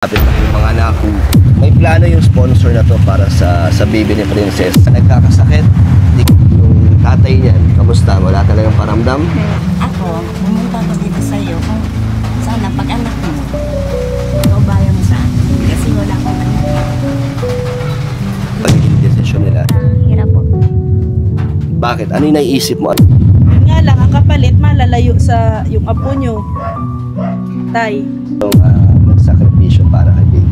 Kapit na yung mga anak ko. May plano yung sponsor na to para sa baby ni Princess. Nagkakasakit, yung tatay niyan, kamusta? Wala talagang paramdam? Ako, pumunta ko dito sa iyo kung sana pag anak mo, kaubayan mo sa akin. Kasi wala akong anak. Pagiging desisyon nila. Hirap po. Bakit? Ano yung naiisip mo? Yun nga lang, ang kapalit, malalayo sa yung apo nyo. Tay. Yung magsakripisyo para kay baby.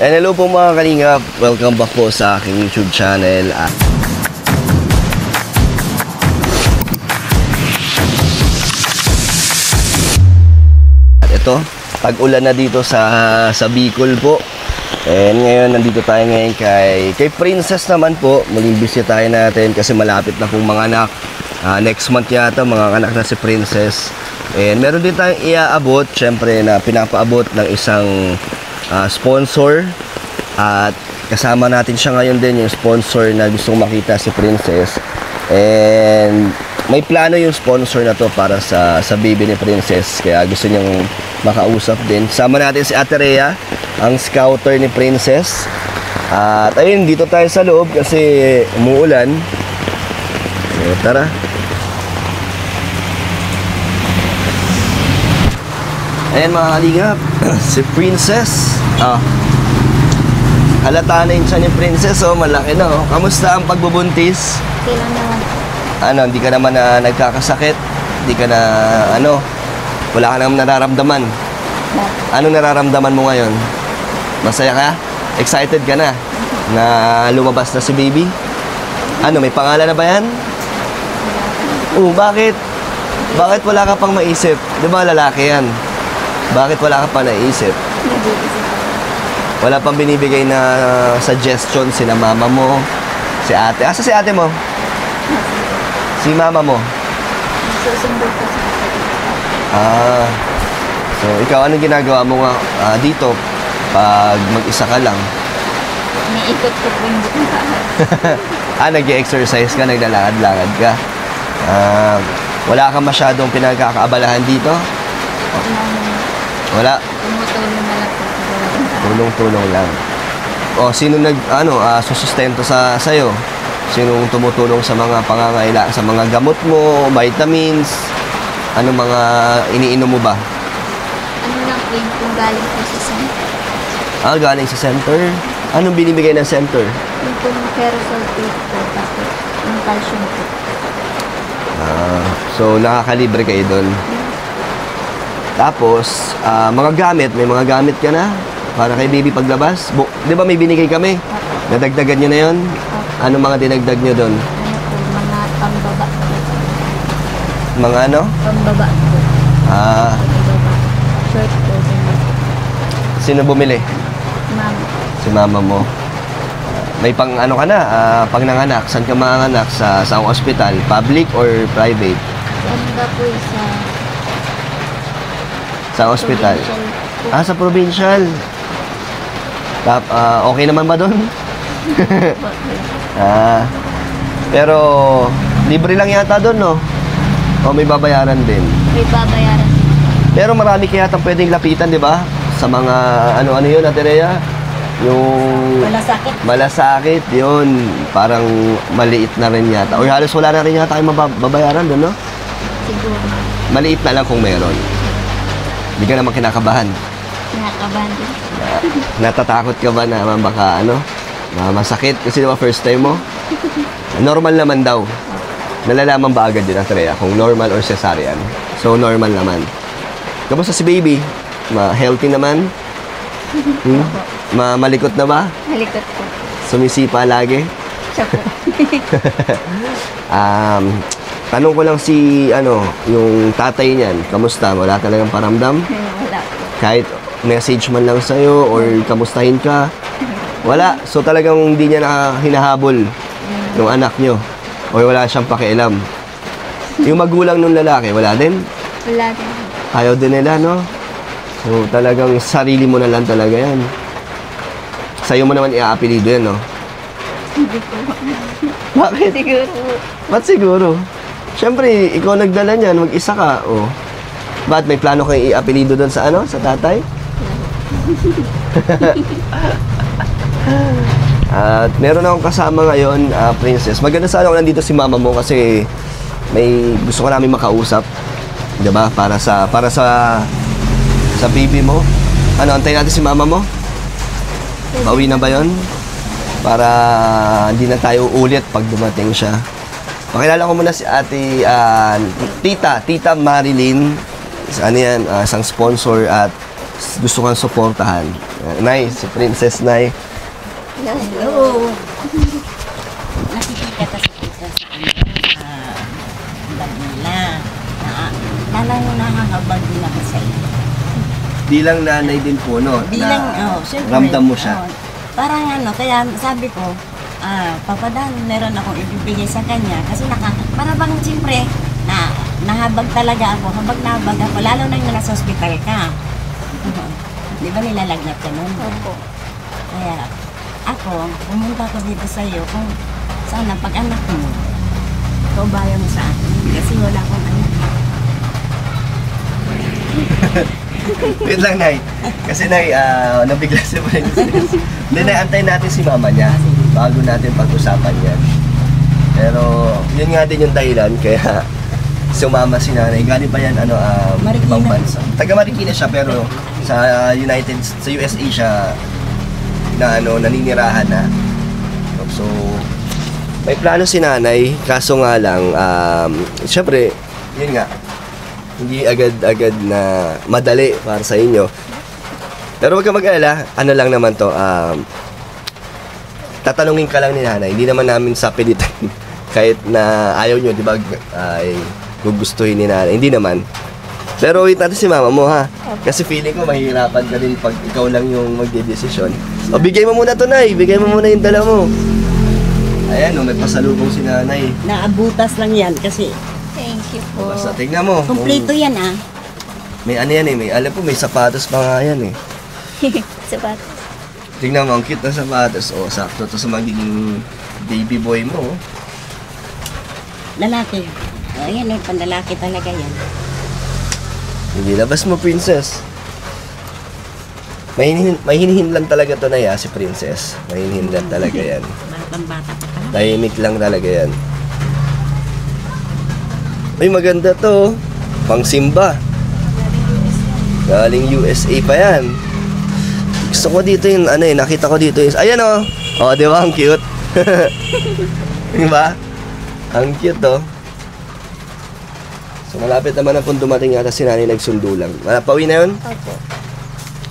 And hello po mga kalingap. Welcome back po sa aking YouTube channel. At ito, tag-ulan na dito sa Bicol po. And ngayon, nandito tayo ngayon kay Princess naman po. Muling bisita tayo natin kasi malapit na pong mga anak. Next month yata, mga anak na si Princess. And meron din tayong iaabot, syempre na pinapaabot ng isang sponsor. At kasama natin siya ngayon din, yung sponsor na gustong makita si Princess. And may plano yung sponsor na to para sa baby ni Princess. Kaya gusto niyang makausap din. Sama natin si Ate Rhea, ang scouter ni Princess. At ayun, dito tayo sa loob kasi umuulan. So, tara. Ayan mga kalingap, si Princess. Halata na yung tiyan ni Princess, malaki na. Kamusta ang pagbubuntis? Kailan naman? Hindi ka naman nagkakasakit? Hindi ka na, wala ka naman nararamdaman? Anong nararamdaman mo ngayon? Masaya ka? Excited ka na? Na lumabas na si baby? May pangalan na ba yan? Bakit? Bakit wala ka pang maisip? Di ba lalaki yan? Bakit wala ka pa naisip? Wala pang binibigay na suggestion sina mama mo, si ate. Asa si ate mo? Si mama mo? Susundo ko sa So ikaw, anong ginagawa mo nga dito pag mag-isa ka lang? Niikot ko po yung buong bahay. Nag-exercise ka, naglalakad-lakad ka. Wala kang masyadong pinagkakaabalahan dito? Wala. Tumutulong na lang po. Tulong-tulong lang. Sino susustento sa'yo? Sinong tumutulong sa mga pangangailangan, sa mga gamot mo, vitamins? Ano mga iniinom mo ba? Ano lang po yung kung galing po sa center? Galing sa center? Anong binibigay ng center? Yung po yung ferrosulfate po, tapos yung calcium po. So nakakalibre kayo doon. Tapos, mga gamit, may mga gamit ka na para kay baby paglabas. Di ba may binigay kami? Nadagdagan nyo na yun? Ano mga dinagdag nyo doon? Mga pambaba po. Mga ano? Pambaba po. Pambaba. Short po. Sino bumili? Mama. Si mama mo. May pang ano ka na, pang nanganak. Saan ka manganak? Sa hospital? Public or private? Ano ba po Sa hospital? provincial po. Sa provincial. Okay naman ba doon? Pero libre lang yata doon, no? O may babayaran din? May babayaran. Pero marami kaya pwedeng lapitan, di ba? Sa mga ano yun, Ate Rhea? Yung Malasakit. malasakit, yun. Parang maliit na rin yata. O halos wala na rin yata kayong mababayaran doon, no? Siguro. Maliit na lang kung meron. Hindi ka naman kinakabahan. Nakakabahan din. Natatakot ka ba na baka masakit? Kasi di ba first time mo? Normal naman daw. Nalalaman ba agad din, Ate Rhea, kung normal or cesarean? So, normal naman. Kamusta si baby? Healthy naman? Malikot na ba? Malikot po. Sumisipa lagi? Siya po. Tanong ko lang yung tatay niyan, kamusta? Wala talagang paramdam? Wala po. Kahit message man lang sa'yo or kamustahin ka? Wala. So talagang hindi niya hinahabol yung anak niyo? O wala siyang pakialam? Yung magulang nung lalaki, wala din? Wala din. Ayaw din nila, no? So talagang sarili mo na lang talaga yan. Sa'yo mo naman i-aapelido yan, no? Hindi po. Bakit? Siguro. Ba't siguro? Siyempre, ikaw nagdala niyan, mag-isa ka, Ba't may plano kayo i-apelido doon sa sa tatay? At meron akong kasama ngayon, Princess. Maganda sana kung nandito si mama mo kasi may gusto ko namin makausap. 'Di ba? Para sa baby mo. Ano, antayin natin si mama mo? Bawi na ba 'yon? Para hindi na tayo ulit pag dumating siya. Pakilala ko muna si ate, Tita Marilyn. Ano yan, isang sponsor at gusto kong suportahan. Nay, si Princess Nay. Hello. Nakikita kasi kita sa vlog nila. Talagang nakakabag din ako sa iyo. Bilang nanay din po, no? Bilang, syempre. Ramdam mo siya. Parang kaya sabi ko, Papa Dan, meron akong ibibigay sa kanya. Kasi para bang siyempre, nahabag talaga ako. Habag nahabag ako, lalo na yung nasa hospital ka. Di ba nilalagnat ka nun? Opo. Kaya, ako, pumunta ko dito sa iyo kung sana pag anak mo, kaubayan mo sa akin. Kasi wala akong anak. Wait lang, Nay. Kasi, Nay, nabigla si Princess. Hindi, Nay, antayin natin si mama niya bago natin pag-usapan yan. Pero, yun nga din yung dahilan, kaya sumama si nanay. Galing pa yan, ibang bansa. Taga Marikina siya, pero sa USA siya naninirahan na. So, may plano si nanay, kaso nga lang, syempre, yun nga, hindi agad-agad na madali para sa inyo. Pero wag ka mag-alala, ano lang naman to, tatanungin ka lang ni nanay, hindi naman namin sapilitan kahit na ayaw nyo, di ba, ay gugustuhin ni nanay, hindi naman. Pero wait natin si mama mo, ha? Kasi feeling ko mahihirapan ka din pag ikaw lang yung magdedesisyon. O, bigay mo muna to, Nay. Bigay mo muna yung dala mo. Ayan, may pasalubong si nanay. Naabutas lang yan kasi. Thank you po. Basta, tingnan mo. Kompleto yan, May ano yan alam po, may sapatos pa nga yan Sapatos. Tingnan mo, ang cute na sapatos. O, sakto to sa magiging baby boy mo. Lalaki. Ayan, panlalaki talaga yan. Hindi, labas mo, Princess. May hinihin lang talaga to na si Princess. May hinihin lang talaga yan. Batang-bata pa pala. Tahimik lang talaga yan. Ay, maganda to. Pang simba. Galing USA pa yan. Gusto ko dito yung, nakita ko dito yung, ayan o. Di ba? Ang cute. Di ba? Ang cute So, malapit naman na kung dumating yata si nanay, nagsundo lang. Pauwi na yun? Opo.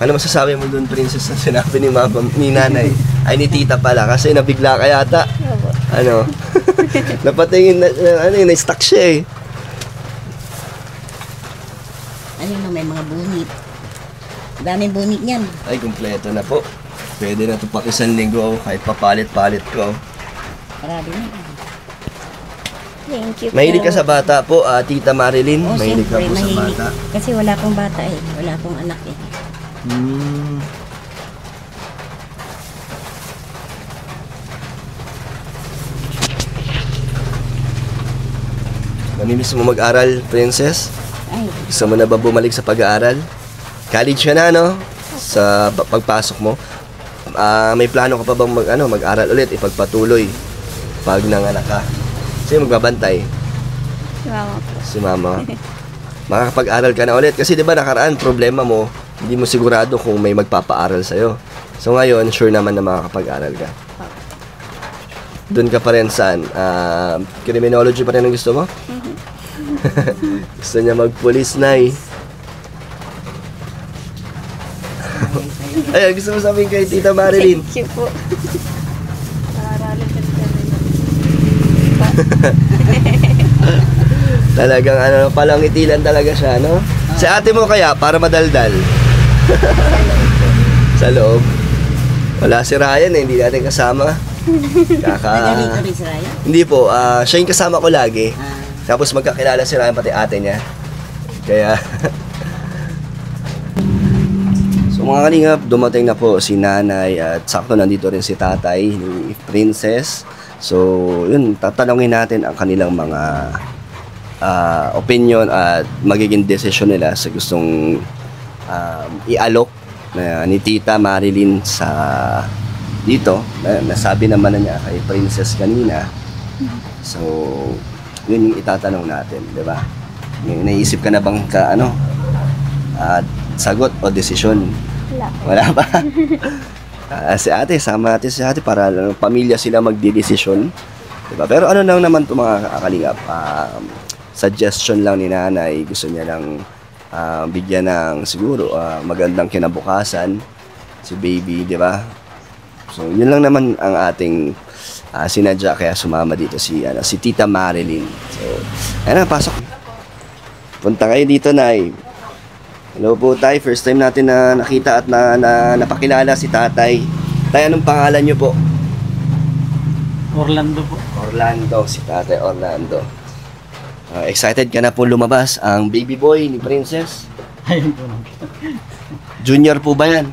Ano masasabi mo dun, Princess, na sinabi ni nanay? Ay, ni tita pala, kasi nabigla ka yata. Opo. Napatingin na-stuck siya Ayun, may mga bunit. Daming bunit niyan. Ay, kumpleto na po. Pwede na ito pa isang linggo, kahit papalit-palit ko. Marami na. Thank you po. Mahilig ka sa bata po, Tita Marilyn. Mahilig ka po sa mahilig. bata. Kasi wala akong bata Wala akong anak Namimiss mo mag-aral, Princess? Ay, Gusto mo na ba bumalik sa pag-aaral? College ka na, no? Sa pagpasok mo. May plano ka pa bang mag-aral ulit, ipagpatuloy pag nanganak ka? Sino magbabantay? Mama po. Si mama. Makakapag-aral ka na ulit. Kasi di ba nakaraan, problema mo, hindi mo sigurado kung may magpapaaral sa'yo. So ngayon, sure naman na makakapag-aral ka. Doon ka pa rin saan? Criminology pa rin ang gusto mo? Gusto niya mag-police, Nay. Ay, gusto mo sabihin kay Tita Marilyn? Thank you po. Aralin ka Talagang palangitilan talaga siya, no? Si ate mo kaya, para madaldal. Sa loob. Wala si Ryan hindi natin kasama. nagalito rin si Ryan. Hindi po, siya yung kasama ko lagi. Tapos magkakilala si Ryan pati ate niya. Kaya So mga kalingap, dumating na po si nanay at sakto nandito rin si tatay ni Princess. So yun, tatanungin natin ang kanilang mga opinion at magiging desisyon nila sa gustong ialok ni Tita Marilyn sa dito. Nasabi naman na niya kay Princess kanina. So, yun yung itatanong natin, di ba? Naisip ka na bang sagot o desisyon? Wala ba? Si ate, sama natin si ate para pamilya sila magdidesisyon. Diba? Pero ano lang naman ito mga kakalingap, suggestion lang ni nanay, gusto niya lang bigyan ng siguro magandang kinabukasan si baby, di ba? So yun lang naman ang ating sinadya, kaya sumama dito si Tita Marilyn. So ayun na, pasok. Punta kayo dito, Nay. Hello po, Tay. First time natin na nakita at napakilala si Tatay. Tay, anong pangalan niyo po? Orlando po. Orlando, si Tatay Orlando. Excited ka na po lumabas ang baby boy ni Princess? Ayun po. Junior po ba yan?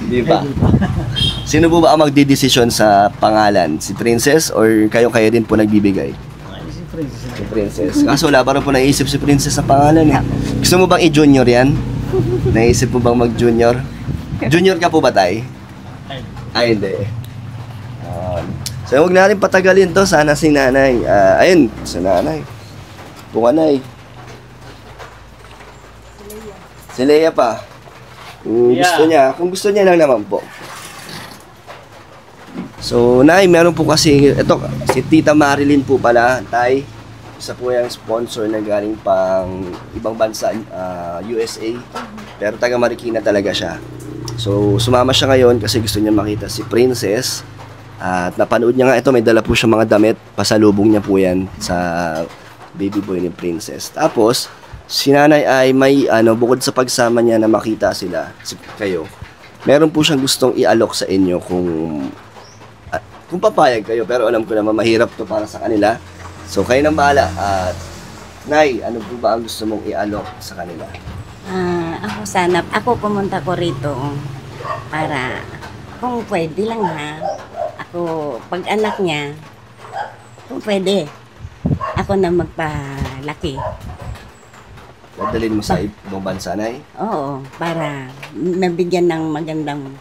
Di ba? Sino po ba ang magdidesisyon sa pangalan? Si Princess or kayo din po nagbibigay? Ay, si Princess. Si Princess. Kaso wala pa rin po naisip si Princess sa pangalan eh. Gusto mo bang i-junior yan? Naisip mo bang mag-junior? Junior ka po ba, Tay? Ay, hindi. So, huwag natin patagalin to. Sana si nanay. Ayun, si nanay. Nay. Si Leia pa. Kung gusto niya lang naman po. So, Nay, meron po kasi, ito, si Tita Marilyn po pala, Tay. Isa po yung sponsor na galing pang ibang bansa, USA. Pero taga Marikina talaga siya. So, sumama siya ngayon kasi gusto niya makita si Princess. At napanood niya nga ito, may dala po siya mga damit. Pasalubong niya po yan sa baby boy ni Princess. Tapos, si nanay ay may, bukod sa pagsama niya na makita kayo, meron po siyang gustong i-alok sa inyo kung papayag kayo. Pero alam ko naman, mahirap to para sa kanila. So, kayo nang bahala. At, Nay, ano po ba ang gusto mong i-alok sa kanila? Ako pumunta ko rito para, kung pwede lang ha, ako, pag anak niya, kung pwede, ako na magpalaki. Dadalhin mo sa ibang bansa, Nay? Oo, para mabigyan ng magandang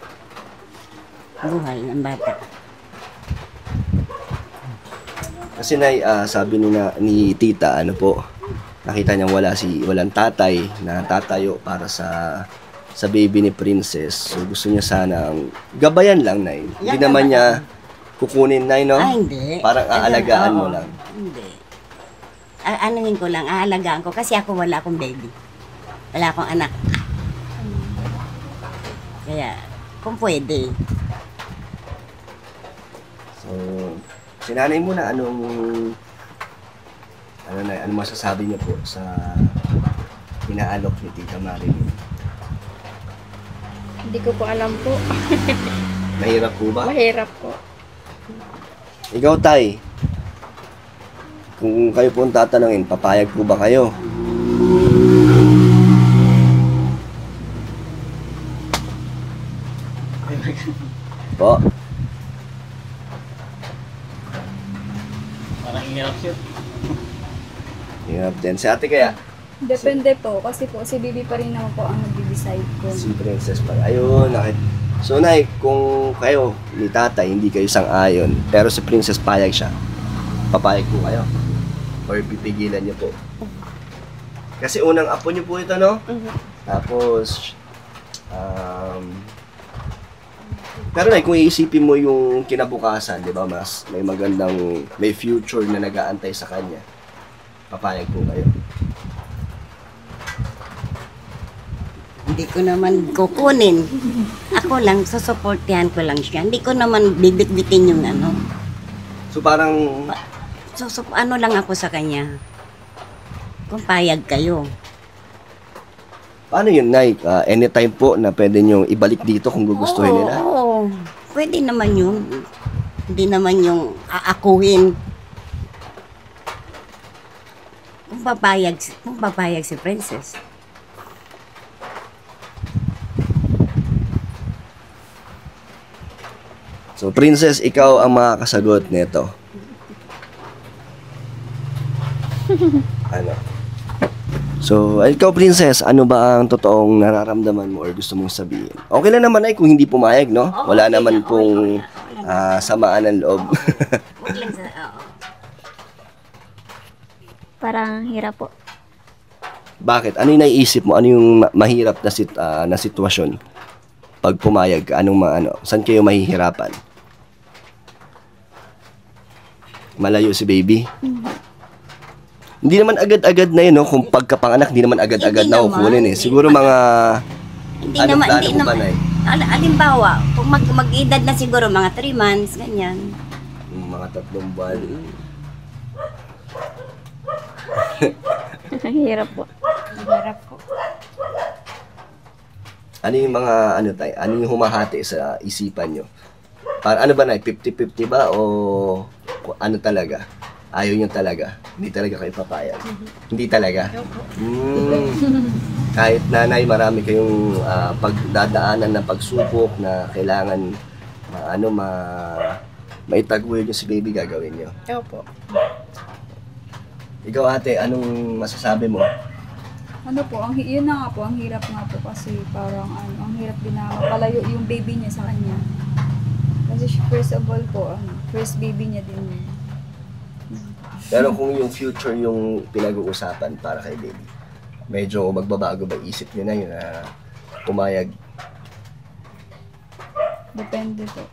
buhay ng bata. Kasi Nay, sabi ni Tita, nakita niya walang tatay na tatayo para sa baby ni Princess. So gusto niya sana gabayan lang, Nay. Hindi naman niya kukunin, Nay, no? Hindi. Parang aalagaan mo lang. Hindi. Anuhin ko lang, aalagaan ko kasi ako wala akong baby. Wala akong anak. Kaya, kung pwede. So, sinanay mo na anong masasabi niyo po sa inaalok ni Tita Marilyn? Hindi ko po alam po. Mahirap po ba? Mahirap po. Ikaw, Tay, kung kayo po ang tatanungin, papayag po ba kayo? Po? Parang hirap siya. Hirap din. Si ate kaya? Depende po, kasi po si Bibi pa rin naman po ang nag-decide ko. Si Princess pa. Ayun, So, Nay, kung kayo ni Tatay, hindi kayo sang-ayon, pero si Princess payag siya, papayag po kayo? Or pipigilan niyo po? Kasi unang apo niyo po ito, no? Tapos, pero Nay, kung iisipin mo yung kinabukasan, di ba, mas may future na nag-aantay sa kanya, papayag po kayo? Hindi ko naman kukunin. Ako lang, susuportihan ko lang siya. Hindi ko naman bibit-bitin yung So parang, ano lang ako sa kanya. Kung payag kayo. paano yun, Nay? Anytime po na pwede nyo ibalik dito kung gugustuhin nila? Oo, pwede naman yun. Hindi naman yung aakuhin. Kung papayag si Princess. So, Princess, ikaw ang makakasagot nito. Ano? So, ikaw, Princess, ano ba ang totoong nararamdaman mo or gusto mong sabihin? Okay lang naman ay kung hindi pumayag, no? Oo, Wala okay naman lang, pong okay lang. Wala naman. samaan ng loob. Huwag lang sa, oo. Parang hirap po. Bakit? Ano yung naiisip mo? Ano yung mahirap na sitwasyon? Pag pumayag ka, saan kayo mahihirapan? Malayo si baby? Hindi naman agad-agad na yun, no? Kung pagkapanganak, hindi naman agad-agad Hindi na naman. kukunin eh. Siguro mga... Hindi Anong naman, plano hindi mo ba, naman. Nay? Halimbawa, kung mag-edad na siguro mga 3 months, ganyan. Mga 3 buwan. Ang hirap po. Hirap ko. Ano yung mga, ano yung humahati sa isipan nyo? Para ano ba na, 50-50 ba o ano talaga? Ayaw nyo talaga? Hindi talaga kayo papayag? Hindi talaga? Kahit nanay, marami kayong pagdadaanan ng pagsubok na kailangan maitaguyod nyo si baby, gagawin nyo. Opo. Ikaw ate, anong masasabi mo? Ano po, yun na nga po, ang hirap nga po kasi parang ang hirap din na mapalayo yung baby niya sa kanya. Kasi first of all po, first baby niya din yun. Pero kung yung future yung pinag-uusapan para kay baby, medyo magbabago ba isip nyo na yun na pumayag? Depende po.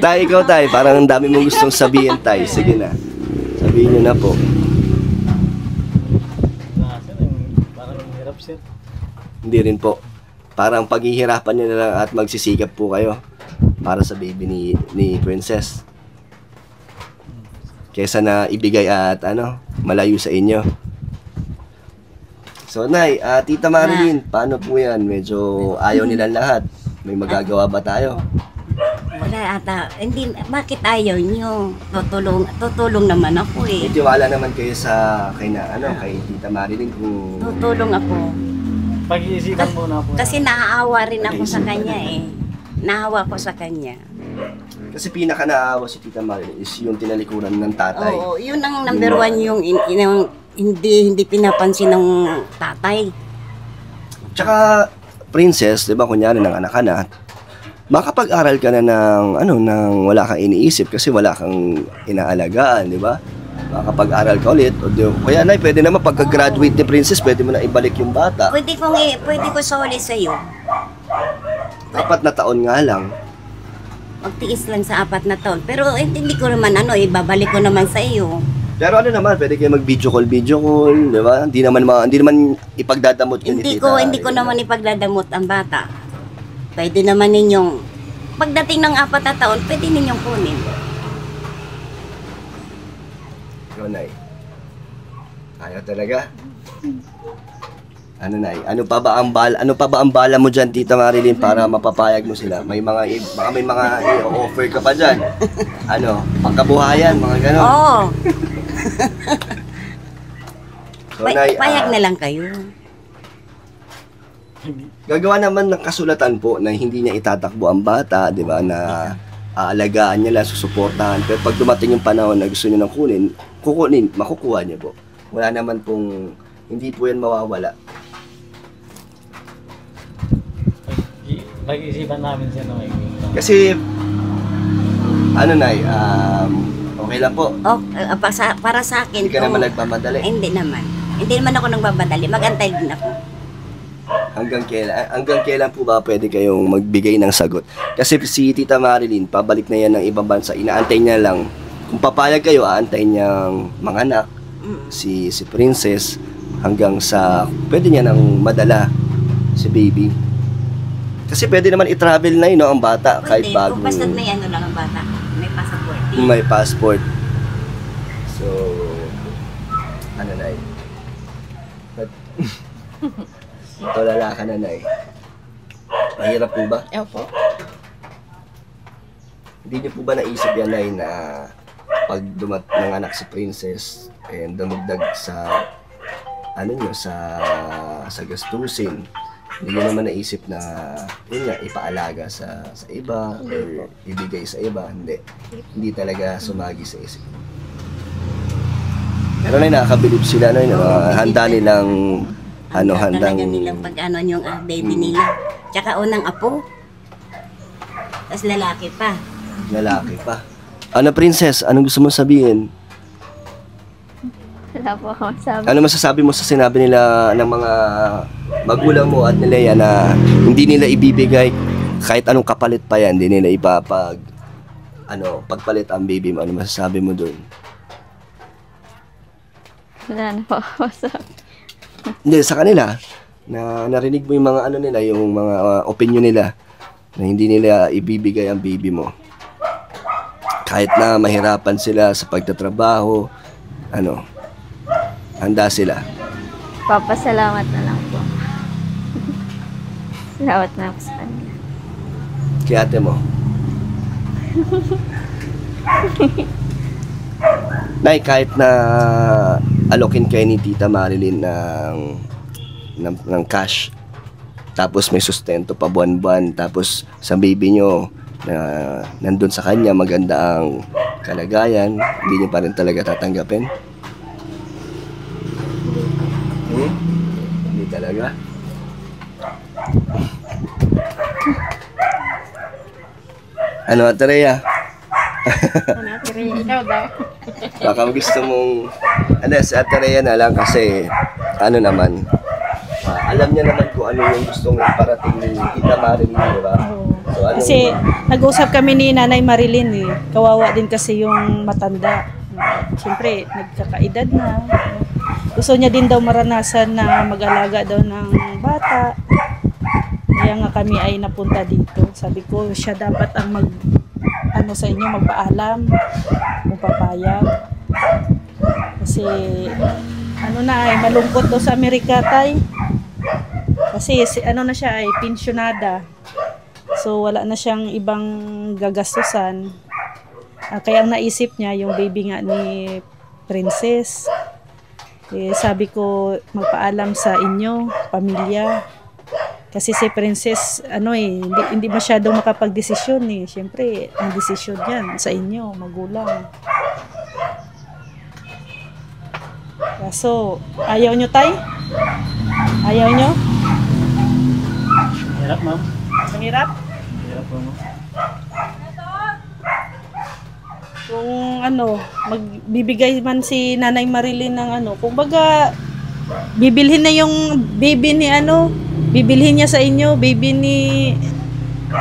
Tay, ikaw tay, parang ang dami mong gustong sabihin tay. Sige na, sabihin nyo na po. Parang hirap sir. Hindi rin po. Parang paghihirapan nyo na lang at magsisikap po kayo para sa baby ni Princess. Kesa na ibigay at malayo sa inyo. So, Nay, Tita Marilyn, paano po yan? Medyo ayaw nilang lahat. May magagawa ba tayo? Wala ata. Hindi, bakit ayaw nyo? Tutulong naman ako May eh. tiwala naman kayo kay Tita Marilyn kung... Tutulong ako. Pag-iisipan muna po. Kasi naaawa rin ako sa kanya eh. Naawa ko sa kanya. Kasi pinaka-naawa si Tita Marilyn is yung tinalikuran ng tatay. Oo, yun ang number one yung hindi pinapansin ng tatay. Tsaka, Princess, di ba, kunyari ng anak ka na, makapag-aral ka na ng wala kang iniisip kasi wala kang inaalagaan, di ba? Makapag-aral ka ulit. Kaya Nay, pwede naman pagka-graduate ni Princess, pwede mo na ibalik yung bata. Pwede ko soli sa'yo. 4 na taon nga lang. Magtiis lang sa 4 na taon. Pero hindi ko naman ibabalik ko naman sa iyo. Pero naman, pwede kayo mag-video call, di ba? Hindi naman ipagdadamot yun ni Tita. Hindi ko naman ipagdadamot ang bata. Pwede naman ninyong, pagdating ng 4 na taon, pwede ninyong kunin. Ikaw, Nay. Ayaw talaga? Nay? Ano pa ba ang bala mo dyan, Tita Marilyn, para mapapayag mo sila? Baka may mga i-offer ka pa dyan. Pangkabuhayan, mga gano'n. Oo. So, Nay, Payag na lang kayo. gagawa naman ng kasulatan po na hindi niya itatakbo ang bata, di ba, na aalagaan niya lang, susuportahan. Pero pag dumating yung panahon na gusto niyo nang kukunin, makukuha niyo po. Wala naman pong, hindi po yan mawawala. Pag-iisipan namin siya no. Kasi, Nay, okay lang po. Para sa akin. Hindi ka naman nagmamadali. Hindi naman. Hindi naman ako nagbabadali. Magantay din ako. Hanggang kailan po ba pwede kayong magbigay ng sagot? Kasi si Tita Marilyn, pabalik na yan ng ibang bansa. Inaantay niya lang. Kung papayag kayo, aantay niyang manganak si Princess hanggang sa pwede niya nang madala si baby. Kasi pwede naman i-travel na yun, no, ang bata kahit Pwede. bago. Kung basta't may lang ang bata. May passport. May passport. So, Nay? Tulala ka na, Nay. Mahirap po ba? Opo. Hindi niyo po ba naisip yan, Nay, na pag nanganak si Princess and dumagdag sa sa gastusin, hindi niyo naman naisip na yun nga, ipaalaga sa iba or ibigay sa iba? Hindi talaga sumagi sa isip. Pero na nakakabilib sila, no? Handa nilang, Talaga handang, nilang pag-ano yung baby nila. Tsaka unang apo. Tapos lalaki pa. lalaki pa. Ano, Princess? Anong gusto mo sabihin? Wala po ako masabi. Ano masasabi mo sa sinabi nila ng mga magulang mo at ni Lea na hindi nila ibibigay kahit anong kapalit pa yan, hindi nila pagpalit ang baby mo? Ano masasabi mo dun? Wala na po ako masabi. Hindi, sa kanila, na narinig mo yung mga nila, yung mga opinion nila, na hindi nila ibibigay ang baby mo. Kahit na mahirapan sila sa pagtatrabaho, handa sila. Papasalamat na lang po. Salamat na ako sa kanila. Kaya ate mo. Nay, kahit na alokin kayo ni Tita Marilyn ng cash, tapos may sustento pa buwan-buwan, tapos sa baby nyo na nandun sa kanya maganda ang kalagayan, hindi nyo pa rin talaga tatanggapin? Hindi talaga? Ano, Ate Rhea? Ikaw daw. Baka gusto mong si Ate Rhea na lang kasi naman, alam niya naman kung ano yung gustong iparating ni Tita Marilyn, di ba? So, Kasi nag-usap kami ni Nanay Marilyn eh. Kawawa din kasi yung matanda. Siyempre, nagkakaedad na. Gusto niya din daw maranasan na mag-alaga daw ng bata. Kaya nga kami ay napunta dito. Sabi ko, siya dapat ang sa inyo, magpaalam kung papayag. Kasi malungkot daw sa Amerika, tay. Kasi na siya ay pensyonada. So wala na siyang ibang gagastusan. Kaya ang naisip niya yung baby nga ni Princess. Sabi ko magpaalam sa inyo, pamilya. Kasi si Princess hindi masyadong makapagdesisyon eh. Siyempre, ang desisyon yan sa inyo, magulang. So, ayaw nyo, tay? Ayaw nyo? Hirap, ma'am. Ang hirap? Hirap po, ma'am. Kung magbibigay man si Nanay Marilyn ng kung baga, bibilhin na yung baby ni bibilhin niya sa inyo, baby ni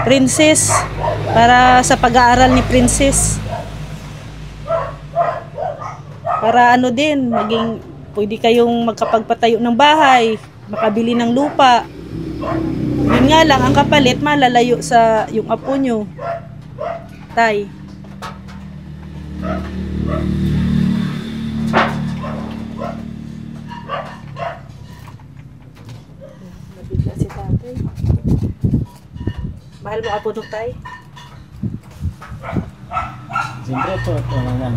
Princess, para sa pag-aaral ni Princess. Para din, pwede kayong magkapagpatayo ng bahay, makabili ng lupa. Yun nga lang, ang kapalit, malalayo sa yung apo nyo. Tay. Nabigla si tatay. Mahal mo apo nung tay? Siyempre ito lang.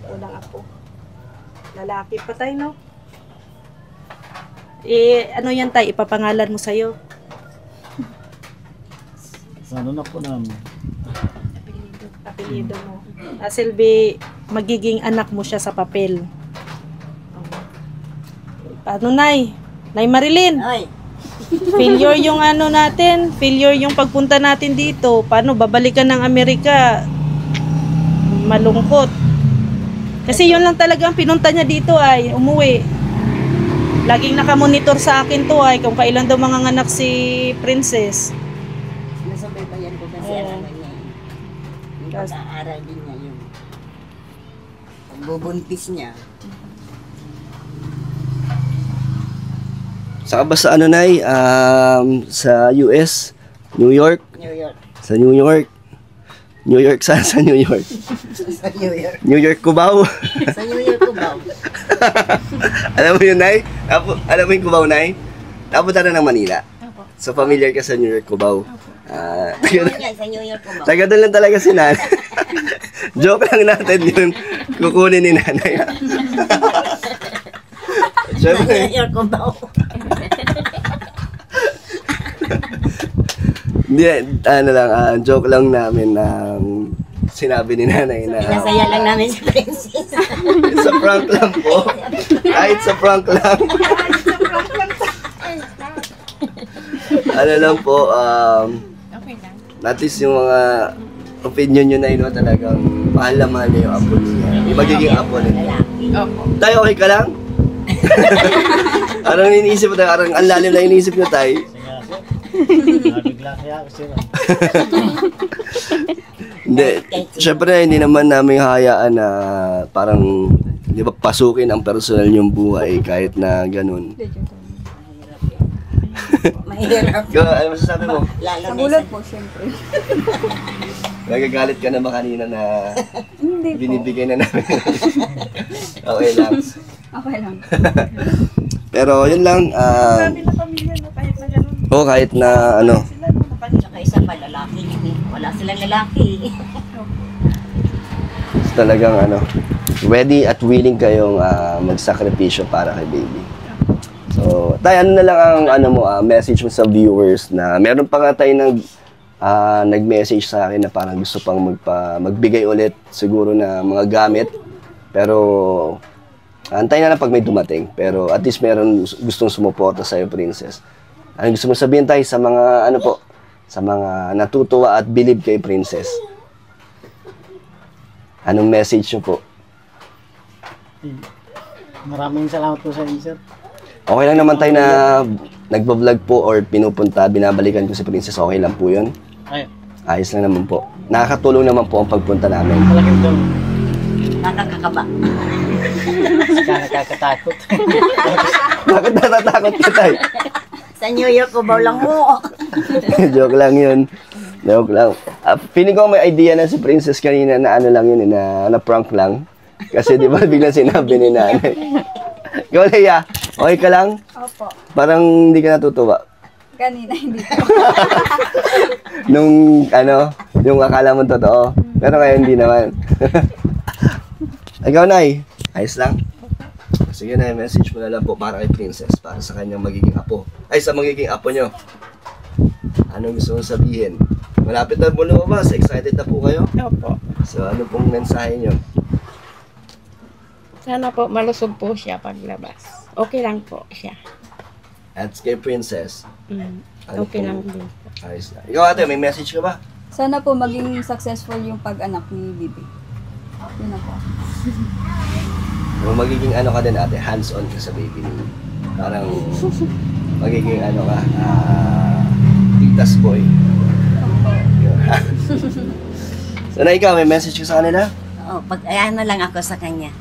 Walang apo. Lalaki pa tay, no? Ano yan tay? Ipapangalan mo sa'yo? Sa na po namin. Apelido mo. Silbi, magiging anak mo siya sa papel. Paano, Nay? Nay Marilyn? Oy, Failure yung natin. Failure yung pagpunta natin dito. Paano? Babalikan ng Amerika. Malungkot. Kasi yun lang talaga ang pinunta niya dito ay umuwi. Laging nakamonitor sa akin to ay kung kailan daw manganganak si Princess. nasubaybayan ko kasi Oo. niya. Yung pag-aaral din niya, yung pagbubuntis niya. Saka ba sa Nay? Sa US? New York? New York. Sa New York? New York saan? Sa New York? Sa New York. New York, Cubao? Sa New York ko ba? Alam mo yun, Nay? Alam mo yung Cubao, Nay? Napunta na ng Manila. So, familiar ka sa New York, Cubao? Sa New York ko ba? Taga doon lang talaga si Nanay. Joke lang natin yun. Kukunin ni Nanay. Sa New York ko ba? Hindi, joke lang namin na sinabi ni nanay na Pinasaya lang namin si Princess. sa prank lang po. Kahit sa prank lang. Ano lang po, at least yung mga opinion nyo na yun, talagang mahal na mahal niya yung apo niya. Yung magiging apo niya. Tayo, okay ka lang? Arang iniisip mo tayo, arang ang lalim na iniisip nyo tayo. Nabigla kaya ako sila. Hindi, syempre hindi naman namin hayaan na parang, di ba, pasukin ang personal yung buhay kahit na ganun. Mahirap. Ikaw, ano masasabi mo? Lalo na Nagulat isa. po, syempre. Nagagalit ka na ba kanina na Hindi po. binibigay na namin? Okay lang. Okay lang. Pero yun lang, Sabi na pamilya no, kahit na ganun. kahit na ano, Sila no, nakanya. Tsaka isa pa, lalaki yun eh. Wala silang lalaki. talagang ano, ready at willing kayong magsakripisyo para kay baby. So, tayo, ano na lang ang ano mo, message mo sa viewers na meron pa nga tayo nag-message sa akin na parang gusto pang magbigay ulit siguro na mga gamit. Pero, antayin na lang pag may dumating. Pero at least meron gustong sumuporta sa'yo, Princess. Ano gusto mo sabihin tayo sa mga, ano po, sa mga natutuwa at believe kay Princess? Anong message nyo po? Maraming salamat po sa inyo, sir. Okay lang naman tayo na nagbablog po or pinupunta, binabalikan ko si Princess, okay lang po yun. Ay, Ayos lang naman po. Nakakatulong naman po ang pagpunta namin. malaking doon. Nakakakaba. Kaya nakakatakot. Bakit natatakot ka tayo? Sa New York, ubaw lang mo. Joke lang yun. Joke lang. Feeling ko may idea na si Princess kanina na ano lang yun, na prank lang. Kasi di ba biglang sinabi ni nanay. Ikaw, Leia, okay ka lang? Opo. Parang hindi ka natutuwa. Kanina, hindi po. Nung ano, yung akala mo totoo. Pero ngayon hindi naman. Ikaw, Nay, ayos lang? Sige na, message mo na lang po para kay Princess, para sa kanyang magiging apo. Ay, sa magiging apo nyo. Anong gusto mong sabihin? Malapit na po lumabas, excited na po kayo? Opo. So, ano pong mensahe nyo? Sana po malusog po siya paglabas. Okay lang po siya. At kay Princess, Ano Okay po? lang din. ayos na. Ikaw, ate, may message ka ba? Sana po maging successful yung pag-anak ni Bibi. Yun na po. Kung magiging ano ka din, ate, hands-on ka sa baby ni. Parang magiging ano ka, titas boy. Yun. So, na ikaw, may message ka sa kanila? Oh, ano lang ako sa kanya.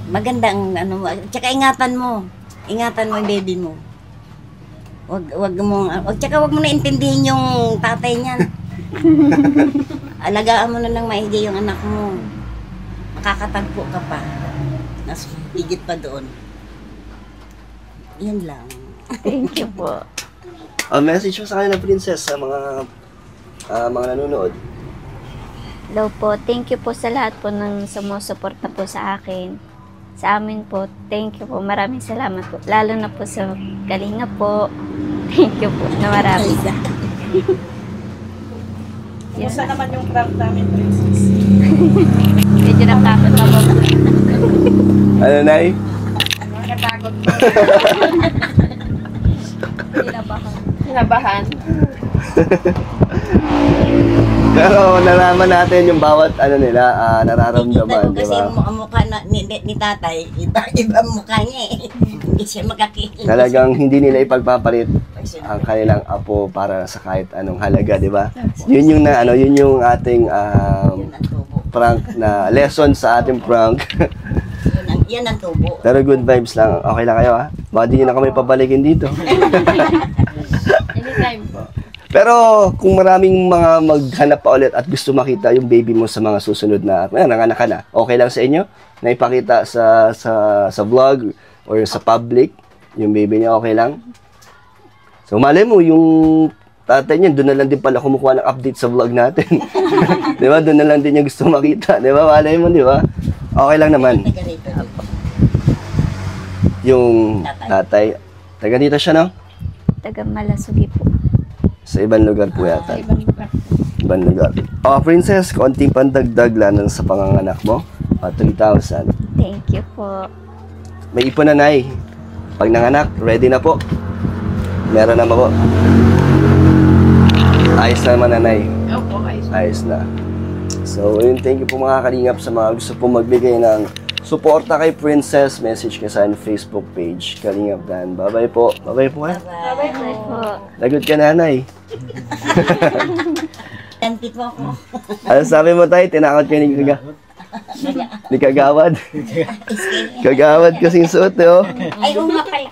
Magandang ano mo. Tsaka ingatan mo. Ingatan mo yung baby mo. Wag mo na intindihin yung tatay niyan. Alagaan mo na lang maigi yung anak mo. Makakatagpo ka pa. Nas higit pa doon. Yun lang. Thank you po. Message mo sa kanila, Princess, sa mga nanonood. Hello po. Thank you po sa lahat po ng sumusuporta po sa akin. Sa amin po, thank you po. Maraming salamat po. Lalo na po sa Kalinga po. Thank you po na marami. Kumusta naman yung prank namin, Princess? Medyo natakot na po. Ano, Nay? Nakatakot po. Kinabahan. Kinabahan. Pero nalaman natin yung bawat ano nila, nararamdaman, di Kasi ba? ang mukha ni tatay, iba mukha niya eh. Hindi siya makakilala. Talagang hindi nila ipagpapalit ang kanilang apo para sa kahit anong halaga, di ba? Yun yung yun yung ating Yun ang tubo. prank na lesson sa ating prank. Yan ang tubo. Pero good vibes lang. Okay lang kayo, ha? Baka di nyo na kami pabalikin dito. Anytime po. Pero kung maraming mga maghanap pa ulit at gusto makita yung baby mo sa mga susunod na, nanganak ka na, okay lang sa inyo na ipakita sa vlog or sa public yung baby niya, okay lang? So malay mo yung tatay niya, doon na lang din pala kumukuha ng update sa vlog natin. Di ba? Doon na lang din niya gusto makita. Di ba? Malay mo, di ba? Okay lang naman. Yung tatay, taga dito siya, no? Taga Malasugi po. Sa ibang lugar po yata. Ibang lugar. ibang lugar. Princess, konting pandagdag lang sa panganganak mo. 3,000. Thank you po. May ipon na, Nay. Pag nanganak, ready na po. Meron naman po. Ayos naman, Nanay. Opo, ayos. Ayos na. So, yun, thank you po mga kalingap sa mga gusto po magbigay ng suporta kay Princess. Message ka sa Facebook page, Kalingap Dan. Bye-bye po. Bye-bye po, ha? Bye po. Lagot ka, Nanay. Tantit mo ako. Ano sabi mo, Tay? Tinakot ka ni Kagawad? Kagawad kasing suot, eh, oh. Ay, oo nga pala.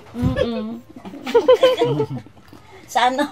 Sa ano?